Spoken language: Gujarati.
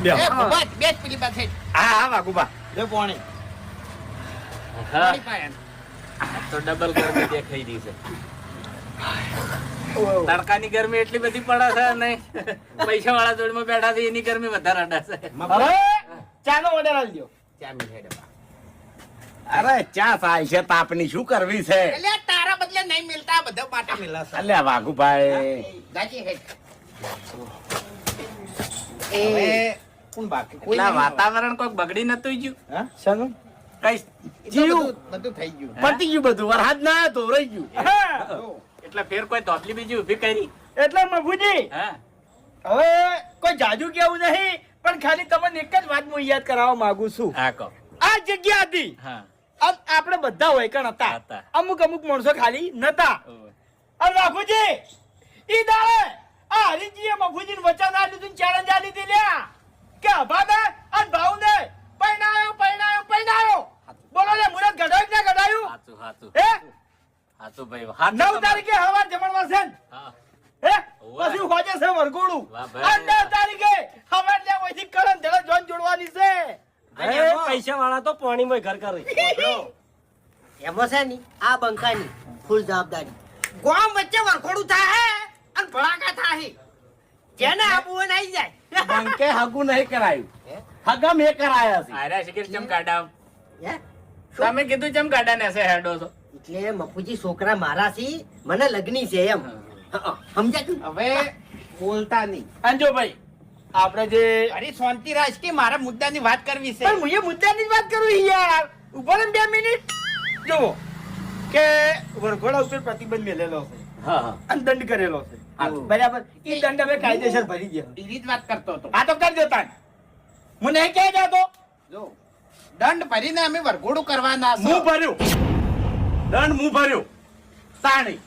બેસ પેલી પાસે. હા વાઘુબા લે પાણી. હા પાણી પાય એને. તો ડબલ ગરમી દેખાઈ રહી છે તડકાની ગરમી એટલી બધી પડે છે નહીં પૈસા વાળા જોડમાં બેઠા છે એની ગરમી વધારે અડાશે હવે ચાનો ઓર્ડર આલી દો. ચા મીઠાઈ ડબ્બા. અરે ચા થાય છે તાપની શું કરવી છે એટલે તારા બદલે નહીં મિલતા બધા માટે મિલશે. અલ્યા વાઘુભાઈ ગાજી હે. હવે કોણ બાકી કોઈ એટલા નહીં. વાતાવરણ કોઈક બગડી નતું ગયું હા શાનું કઈ એ તો જીવ બધું થઈ ગયું. પતી ગયું બધું વરસાદ ના તો રહી ગયું જો. એટલે ફેર કોઈ ધોતલી બીજી ઉભી કરી એટલે મફુજી હા હવે કોઈ જાજુ કેવું નહીં પણ ખાલી તમને એક જ વાત હું યાદ કરાવવા માંગુ છું હા કહો આ જગ્યા હતી હા આપણે બધા વૈકણ હતા હતા. અમુક માણસો ખાલી નતા ઓવે. અને બાપુજી ઈ દાડે આ હરીજીએ મફુજીને વચન આ લીધું ચેલેન્જ આ લીધી લ્યા કે અભાને અને ભાવને પૈણાયો બોલો લે મુરત ગઢાયું કે ના ગઢાયું હાચું હાચું હે હાચું ભાઈ હાચું 9 તમારું. તારીખે હવાર જમણવાર છે ને? હા હે વાહ. પછી હોજે છે વરઘોડું વાહ ભાઈ. અને 10 તારીખે હવાર લે ઓયથી કરન ધડે જોન જોડવાની છે પૈસા વાળા તો પાણીમાં ઘર કરી એમાં છે ને આ બંકાની ફૂલ જવાબદારી ગામ વચ્ચે વરખોડું થાય અને ભડાકા થાય. જેને આબુ હોય ને આઈ જાય. બંકે હગું નહીં કરાયું હગા મેં કરાયા છે આર્યા શિખર ચમ કાઢા હે તમે કીધું ચમ કાઢા ને હશે હેડો છો એટલે મફુજી છોકરા મારા છે મને લગ્ની છે એમ સમજાતું હવે બોલતા નહીં. અંજો ભાઈ આપણે જે અરે શાંતિ રાજ કે મારા મુદ્દાની વાત કરવી છે. પણ હું એ મુદ્દાની જ વાત કરું યાર ઉભો ને 2 મિનિટ જુઓ કે વરઘોડા ઉપર પ્રતિબંધ મેલેલો છે હા હા અને દંડ કરેલો છે બરાબર એ દંડ અમે કાયદેસર ભરી ગયા એની જ વાત કરતો હતો. આ તો કરી દેતા હું નહીં કહે જાતો જો દંડ ભરીને અમે વરઘોડું કરવાના છે. હું ભર્યું દંડ હું ભર્યું સાણી